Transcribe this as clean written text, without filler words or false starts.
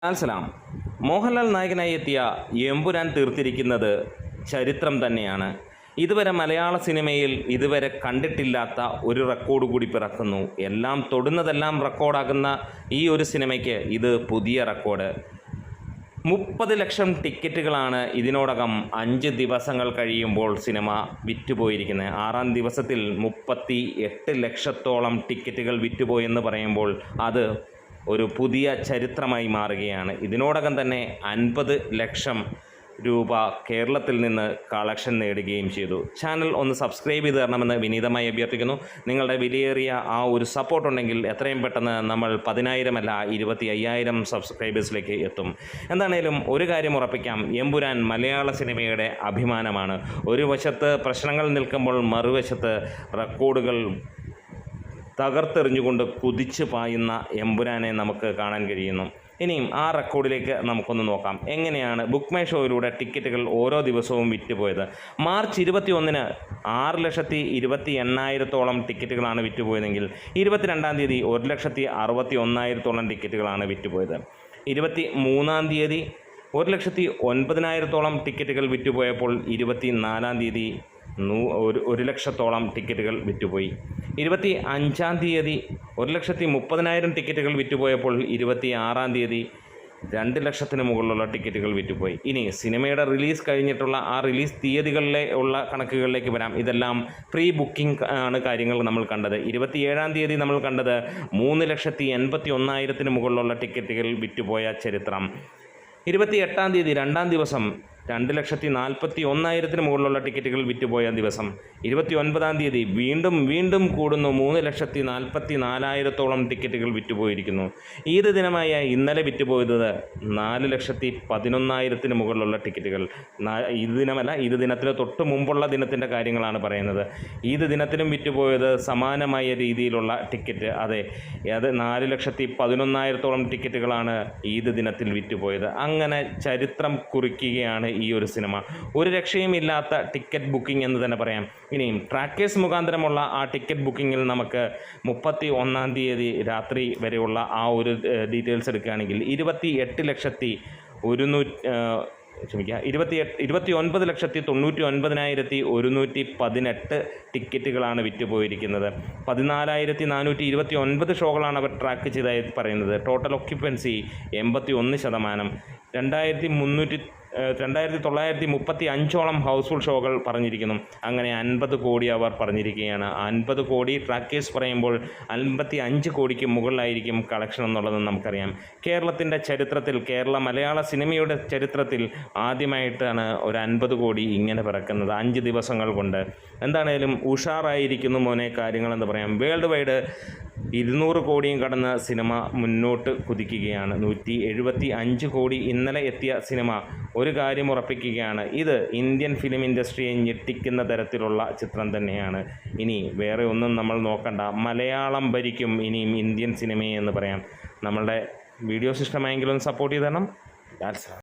സലാം. മോഹൻലാൽ നായകനായി എത്തിയ എമ്പുരാൻ തീർത്തിരിക്കുന്നത് ചരിത്രം തന്നെയാണ്. ഇതുവരെ മലയാള സിനിമയിൽ ഇതുവരെ കണ്ടിട്ടില്ലാത്ത ഒരു റെക്കോർഡ് കൂടി പിറക്കുന്നു. എല്ലാം തൊടുന്നതെല്ലാം റെക്കോർഡാകുന്ന ഈ ഒരു സിനിമയ്ക്ക് ഇത് പുതിയ റെക്കോർഡ്. 30 ലക്ഷം ടിക്കറ്റുകളാണ് ഇതിനോടകം 5 ദിവസങ്ങൾ കഴിയുമ്പോൾ സിനിമ വിറ്റുപോയിരിക്കുന്നത്. 6-ാം ദിവസത്തിൽ 38 ലക്ഷത്തോളം ടിക്കറ്റുകൾ വിറ്റുപോയെന്ന് പറയുമ്പോൾ അത് ഒരു പുതിയ ചരിത്രമായി മാറുകയാണ്. ഇതിനോടകം തന്നെ 50 ലക്ഷം രൂപ കേരളത്തിൽ നിന്ന് കളക്ഷൻ നേടുകയും ചെയ്തു. ചാനൽ ഒന്ന് സബ്സ്ക്രൈബ് ചെയ്ത് തരണമെന്ന് വിനീതമായി അഭ്യർത്ഥിക്കുന്നു. നിങ്ങളുടെ വിലയേറിയ ആ ഒരു സപ്പോർട്ട് ഉണ്ടെങ്കിൽ എത്രയും പെട്ടെന്ന് നമ്മൾ 10,000 അല്ല 25,000 സബ്സ്ക്രൈബേഴ്സിലേക്ക് എത്തും. എന്താണേലും ഒരു കാര്യം ഉറപ്പിക്കാം, എമ്പുരാൻ മലയാള സിനിമയുടെ അഭിമാനമാണ്. ഒരു വശത്ത് പ്രശ്നങ്ങൾ നിൽക്കുമ്പോൾ മറുവശത്ത് റെക്കോർഡുകൾ തകർത്തെറിഞ്ഞുകൊണ്ട് കുതിച്ചു പായുന്ന എമ്പുരാനെ നമുക്ക് കാണാൻ കഴിയുന്നു. ഇനിയും ആ റെക്കോർഡിലേക്ക് നമുക്കൊന്ന് നോക്കാം. എങ്ങനെയാണ് ബുക്ക് മൈ ഷോയിലൂടെ ടിക്കറ്റുകൾ ഓരോ ദിവസവും വിറ്റുപോയത്. മാർച്ച് 21-ന് 6,28,000 ടിക്കറ്റുകളാണ് വിറ്റുപോയതെങ്കിൽ 22-ാം തീയതി 1,61,000 ടിക്കറ്റുകളാണ് വിറ്റുപോയത്. 23-ാം തീയതി 1,09,000 ടിക്കറ്റുകൾ വിറ്റുപോയപ്പോൾ 24-ാം തീയതി 1,00,000 ടിക്കറ്റുകൾ വിറ്റുപോയി. 25-ാം തീയതി 1,30,000 ടിക്കറ്റുകൾ വിറ്റുപോയപ്പോൾ 26-ാം തീയതി 2,00,000 മുകളിലുള്ള ടിക്കറ്റുകൾ വിറ്റുപോയി. ഇനി സിനിമയുടെ റിലീസ് കഴിഞ്ഞിട്ടുള്ള ആ റിലീസ് തീയതികളിലെ ഉള്ള കണക്കുകളിലേക്ക് വരാം. ഇതെല്ലാം പ്രീ ബുക്കിംഗ് ആണ് കാര്യങ്ങൾ നമ്മൾ കണ്ടത്. 27-ാം തീയതി നമ്മൾ കണ്ടത് 3,81,000 മുകളിലുള്ള ടിക്കറ്റുകൾ വിറ്റുപോയ ചരിത്രം. 28-ാം തീയതി 2-ാം ദിവസം 2,41,000 മുകളിലുള്ള ടിക്കറ്റുകൾ വിറ്റുപോയ ദിവസം. 29-ാം തീയതി വീണ്ടും കൂടുന്നു, 3,44,000 ടിക്കറ്റുകൾ വിറ്റുപോയിരിക്കുന്നു. ഈദ് ദിനമായ ഇന്നലെ വിറ്റുപോയത് 4,11,000 മുകളിലുള്ള ടിക്കറ്റുകൾ. ഈദ് ദിനമല്ല, ഈദ് ദിനത്തിന് തൊട്ട് മുമ്പുള്ള ദിനത്തിൻ്റെ കാര്യങ്ങളാണ് പറയുന്നത്. ഈദ് ദിനത്തിലും വിറ്റുപോയത് സമാനമായ രീതിയിലുള്ള ടിക്കറ്റ്. അതെ, അത് 4,11,000 ടിക്കറ്റുകളാണ് ഈദ് ദിനത്തിൽ വിറ്റുപോയത്. അങ്ങനെ ചരിത്രം കുറിക്കുകയാണ് ഈ ഒരു സിനിമ. ഒരു രക്ഷയുമില്ലാത്ത ടിക്കറ്റ് ബുക്കിംഗ് എന്ന് തന്നെ പറയാം. ഇനിയും ട്രാക്കേഴ്സ് മുഖാന്തരമുള്ള ആ ടിക്കറ്റ് ബുക്കിങ്ങിൽ നമുക്ക് 31-ാം തീയതി രാത്രി വരെയുള്ള ആ ഒരു ഡീറ്റെയിൽസ് എടുക്കുകയാണെങ്കിൽ 29,99,118 ടിക്കറ്റുകളാണ് വിറ്റുപോയിരിക്കുന്നത്. 14,429 ഷോകളാണ് അവർ ട്രാക്ക് ചെയ്തതായി പറയുന്നത്. Total occupancy 81%. 2,935 ഹൗസ്ഫുൾ ഷോകൾ പറഞ്ഞിരിക്കുന്നു. അങ്ങനെ 50 കോടി അവർ പറഞ്ഞിരിക്കുകയാണ്. 50 കോടി ട്രാക്കേഴ്സ് പറയുമ്പോൾ 55 കോടിക്ക് മുകളിലായിരിക്കും കളക്ഷൻ എന്നുള്ളത് നമുക്കറിയാം. കേരളത്തിൻ്റെ ചരിത്രത്തിൽ, മലയാള സിനിമയുടെ ചരിത്രത്തിൽ ആദ്യമായിട്ടാണ് ഒരു 50 കോടി ഇങ്ങനെ പിറക്കുന്നത് 5 ദിവസങ്ങൾ കൊണ്ട്. എന്താണേലും ഉഷാറായിരിക്കുന്നു മോനെ കാര്യങ്ങളെന്ന് പറയാം. വേൾഡ് വൈഡ് 200 കോടിയും കടന്ന് സിനിമ മുന്നോട്ട് കുതിക്കുകയാണ്. 175 കോടി ഇന്നലെ എത്തിയ സിനിമ ഒരു കാര്യം ഉറപ്പിക്കുകയാണ്, ഇത് ഇന്ത്യൻ ഫിലിം ഇൻഡസ്ട്രിയെ ഞെട്ടിക്കുന്ന തരത്തിലുള്ള ചിത്രം തന്നെയാണ്. ഇനി വേറെ ഒന്നും നമ്മൾ നോക്കണ്ട, മലയാളം ഭരിക്കും ഇനിയും ഇന്ത്യൻ സിനിമയെ എന്ന് പറയാം. നമ്മളുടെ വീഡിയോസ് ഇഷ്ടമായെങ്കിലും സപ്പോർട്ട് ചെയ്ത് തരണം.